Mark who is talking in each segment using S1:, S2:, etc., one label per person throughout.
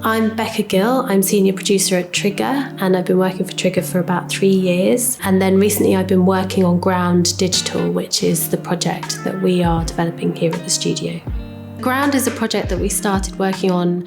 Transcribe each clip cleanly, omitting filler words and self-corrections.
S1: I'm Becca Gill. I'm senior producer at Trigger, and I've been working for Trigger for about 3 years. And then recently I've been working on Ground Digital, which is the project that we are developing here at the studio. Ground is a project that we started working on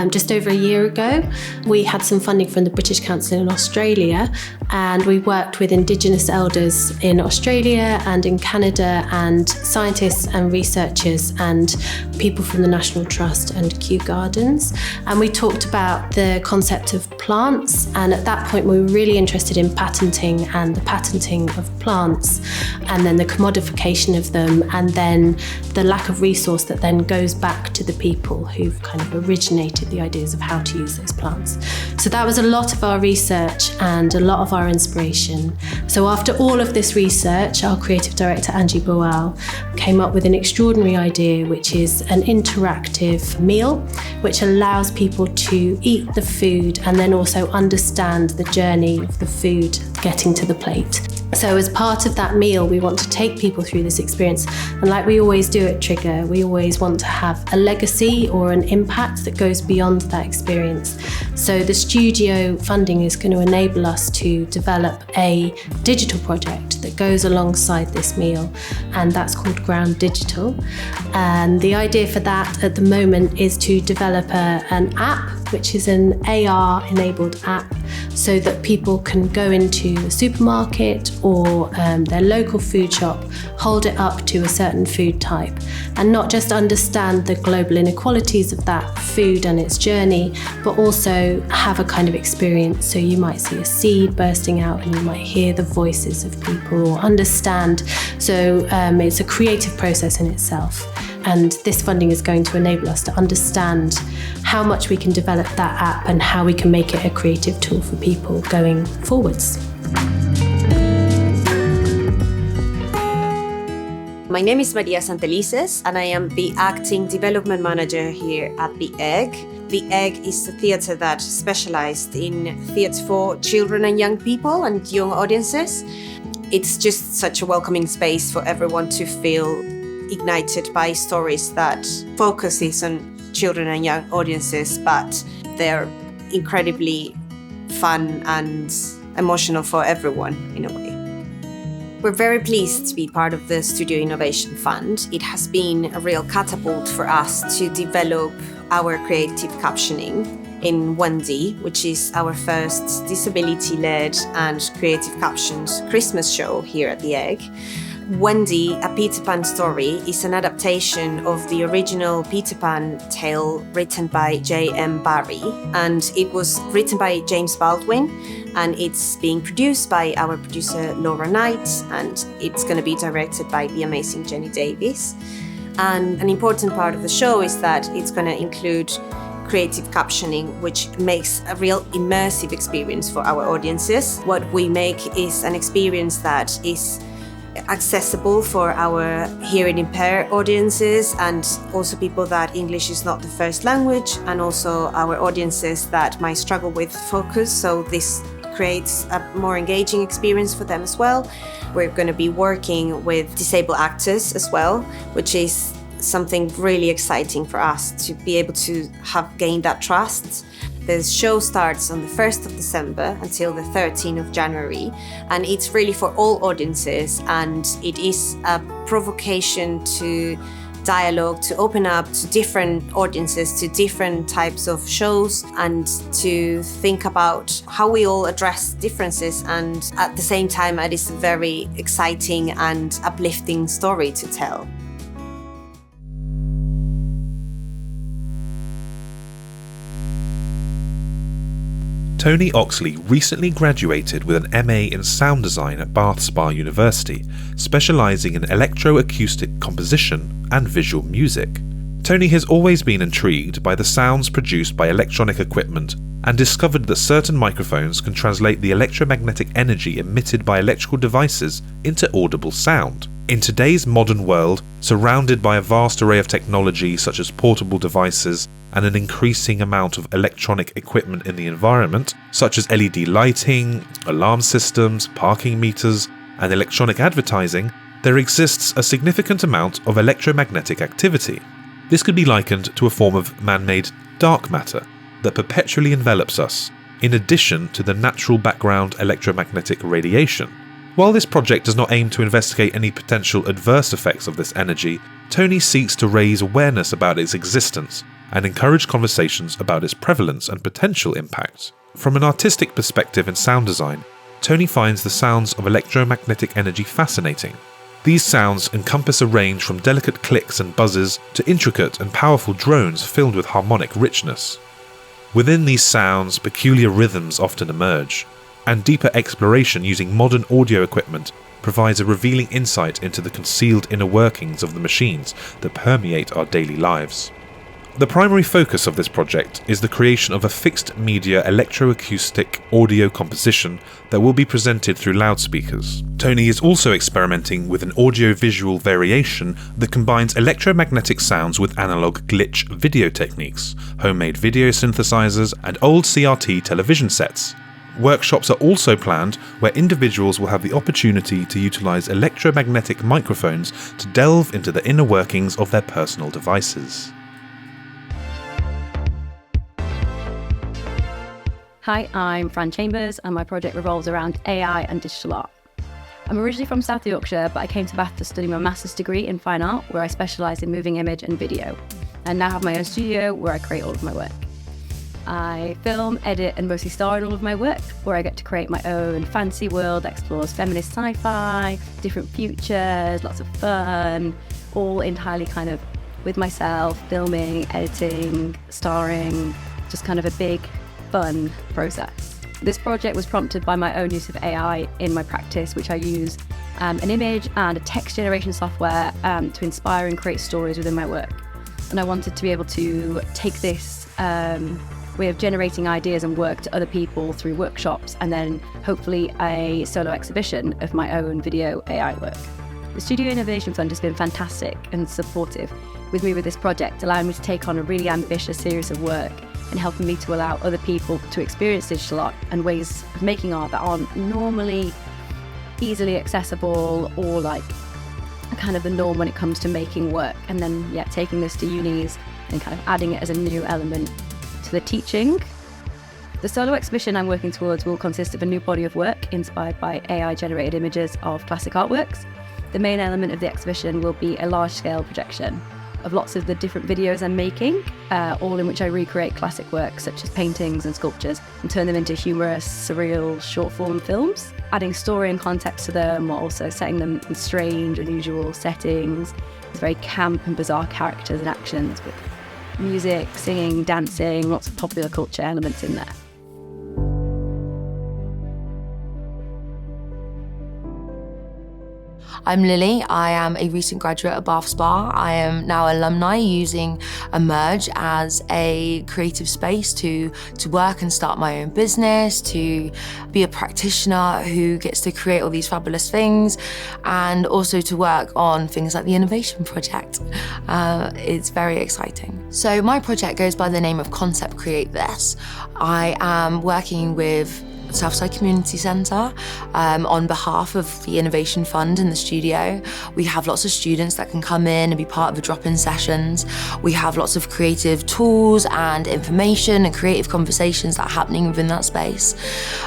S1: just over a year ago. We had some funding from the British Council in Australia, and we worked with Indigenous elders in Australia and in Canada, and scientists and researchers and people from the National Trust and Kew Gardens. And we talked about the concept of plants, and at that point we were really interested in patenting and the patenting of plants, and then the commodification of them, and then the lack of resource that then goes back to the people who've kind of originated the ideas of how to use those plants. So that was a lot of our research and a lot of our inspiration. So after all of this research, our creative director, Angie Boal, came up with an extraordinary idea, which is an interactive meal, which allows people to eat the food and then also understand the journey of the food getting to the plate. So as part of that meal, we want to take people through this experience. And like we always do at Trigger, we always want to have a legacy or an impact that goes beyond that experience. So the studio funding is going to enable us to develop a digital project that goes alongside this meal, and that's called Ground Digital. And the idea for that at the moment is to develop an app, which is an AR-enabled app, so that people can go into a supermarket or their local food shop, hold it up to a certain food type, and not just understand the global inequalities of that food and its journey, but also have a kind of experience. So you might see a seed bursting out and you might hear the voices of people or understand. So it's a creative process in itself. And this funding is going to enable us to understand how much we can develop that app and how we can make it a creative tool for people going forwards.
S2: My name is Maria Santelices, and I am the acting development manager here at The Egg. The Egg is a theatre that specialised in theatre for children and young people and young audiences. It's just such a welcoming space for everyone to feel ignited by stories that focuses on children and young audiences, but they're incredibly fun and emotional for everyone in a way. We're very pleased to be part of the Studio Innovation Fund. It has been a real catapult for us to develop our creative captioning in Awardee, which is our first disability-led and creative captions Christmas show here at The Egg. Awardee, A Peter Pan Story, is an adaptation of the original Peter Pan tale written by J.M. Barrie, and it was written by James Baldwin, and it's being produced by our producer Laura Knight, and it's going to be directed by the amazing Jenny Davis. And an important part of the show is that it's going to include creative captioning, which makes a real immersive experience for our audiences. What we make is an experience that is accessible for our hearing impaired audiences, and also people that English is not the first language, and also our audiences that might struggle with focus. So this creates a more engaging experience for them as well. We're going to be working with disabled actors as well, which is something really exciting for us to be able to have gained that trust. The show starts on the 1st of December until the 13th of January, and it's really for all audiences, and it is a provocation to dialogue, to open up to different audiences, to different types of shows, and to think about how we all address differences, and at the same time it is a very exciting and uplifting story to tell.
S3: Tony Oxley recently graduated with an MA in sound design at Bath Spa University, specialising in electroacoustic composition and visual music. Tony has always been intrigued by the sounds produced by electronic equipment and discovered that certain microphones can translate the electromagnetic energy emitted by electrical devices into audible sound. In today's modern world, surrounded by a vast array of technology such as portable devices and an increasing amount of electronic equipment in the environment, such as LED lighting, alarm systems, parking meters, and electronic advertising, there exists a significant amount of electromagnetic activity. This could be likened to a form of man-made dark matter. that perpetually envelops us, in addition to the natural background electromagnetic radiation. While this project does not aim to investigate any potential adverse effects of this energy, Tony seeks to raise awareness about its existence and encourage conversations about its prevalence and potential impact. From an artistic perspective in sound design, Tony finds the sounds of electromagnetic energy fascinating. These sounds encompass a range from delicate clicks and buzzes to intricate and powerful drones filled with harmonic richness. Within these sounds, peculiar rhythms often emerge, and deeper exploration using modern audio equipment provides a revealing insight into the concealed inner workings of the machines that permeate our daily lives. The primary focus of this project is the creation of a fixed media electroacoustic audio composition that will be presented through loudspeakers. Tony is also experimenting with an audio-visual variation that combines electromagnetic sounds with analog glitch video techniques, homemade video synthesizers, and old CRT television sets. Workshops are also planned where individuals will have the opportunity to utilize electromagnetic microphones to delve into the inner workings of their personal devices.
S4: Hi, I'm Fran Chambers and my project revolves around AI and digital art. I'm originally from South Yorkshire, but I came to Bath to study my master's degree in fine art, where I specialise in moving image and video, and now have my own studio where I create all of my work. I film, edit and mostly star in all of my work, where I get to create my own fantasy world that explores feminist sci-fi, different futures, lots of fun, all entirely kind of with myself, filming, editing, starring, just kind of a big fun process. This project was prompted by my own use of AI in my practice, which I use an image and a text generation software to inspire and create stories within my work. And I wanted to be able to take this way of generating ideas and work to other people through workshops and then hopefully a solo exhibition of my own video AI work. The Studio Innovation Fund has been fantastic and supportive with me with this project, allowing me to take on a really ambitious series of work and helping me to allow other people to experience digital art and ways of making art that aren't normally easily accessible or like kind of the norm when it comes to making work. And then, taking this to unis and kind of adding it as a new element to the teaching. The solo exhibition I'm working towards will consist of a new body of work inspired by AI-generated images of classic artworks. The main element of the exhibition will be a large-scale projection of lots of the different videos I'm making, all in which I recreate classic works such as paintings and sculptures and turn them into humorous, surreal, short-form films, adding story and context to them while also setting them in strange, unusual settings with very camp and bizarre characters and actions with music, singing, dancing, lots of popular culture elements in there.
S5: I'm Lily. I am a recent graduate of Bath Spa. I am now alumni using Emerge as a creative space to work and start my own business, to be a practitioner who gets to create all these fabulous things, and also to work on things like the Innovation Project. It's very exciting. So my project goes by the name of Concept Create This. I am working with Southside Community Centre on behalf of the Innovation Fund in the studio. We have lots of students that can come in and be part of the drop-in sessions. We have lots of creative tools and information and creative conversations that are happening within that space.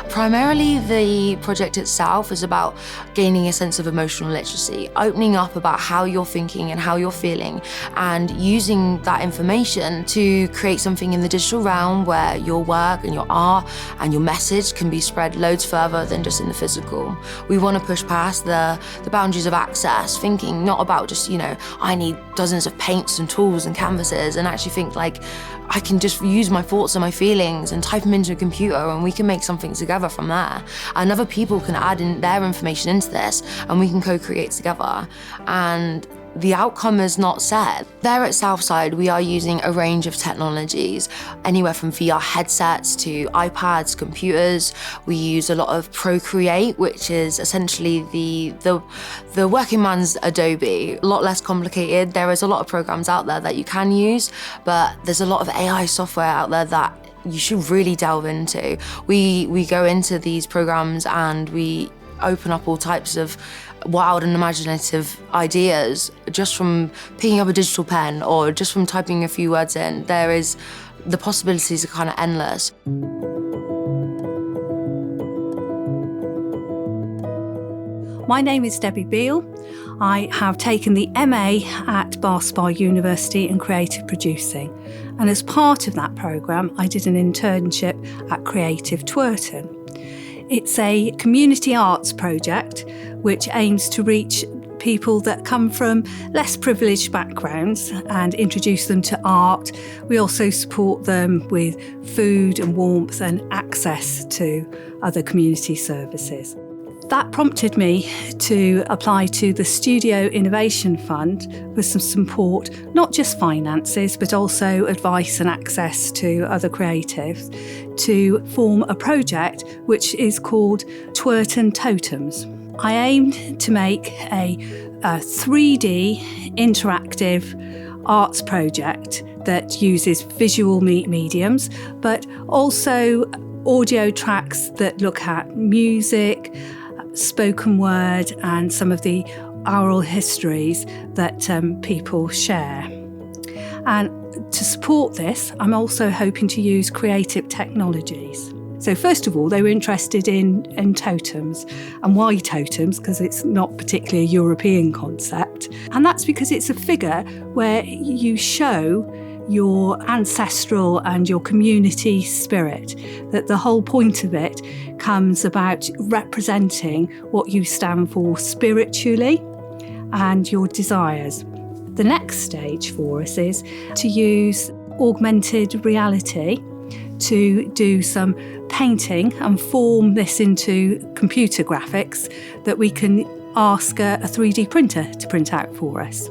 S5: Primarily, the project itself is about gaining a sense of emotional literacy, opening up about how you're thinking and how you're feeling, and using that information to create something in the digital realm where your work and your art and your message can be spread loads further than just in the physical. We want to push past the boundaries of access, thinking not about just, I need dozens of paints and tools and canvases, and actually think like, I can just use my thoughts and my feelings and type them into a computer and we can make something together from there. And other people can add in their information into this and we can co-create together. And the outcome is not set. There at Southside, we are using a range of technologies, anywhere from VR headsets to iPads, computers. We use a lot of Procreate, which is essentially the working man's Adobe. A lot less complicated. There is a lot of programs out there that you can use, but there's a lot of AI software out there that you should really delve into. We go into these programs and we open up all types of wild and imaginative ideas just from picking up a digital pen or just from typing a few words in. There is the possibilities are kind of endless.
S6: My name is Debbie Beale. I have taken the MA at Bath Spa University in creative producing, and as part of that programme I did an internship at Creative Twerton. It's a community arts project which aims to reach people that come from less privileged backgrounds and introduce them to art. We also support them with food and warmth and access to other community services. That prompted me to apply to the Studio Innovation Fund with some support, not just finances, but also advice and access to other creatives, to form a project which is called Twerton Totems. I aimed to make a 3D interactive arts project that uses visual mediums, but also audio tracks that look at music, spoken word and some of the oral histories that people share. And to support this, I'm also hoping to use creative technologies. So first of all, they were interested in totems. And why totems? Because it's not particularly a European concept. And that's because it's a figure where you show your ancestral and your community spirit, that the whole point of it comes about representing what you stand for spiritually and your desires. The next stage for us is to use augmented reality to do some painting and form this into computer graphics that we can ask a 3D printer to print out for us.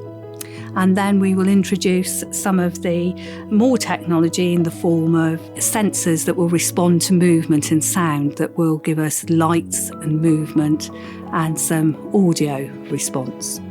S6: And then we will introduce some of the more technology in the form of sensors that will respond to movement and sound, that will give us lights and movement and some audio response.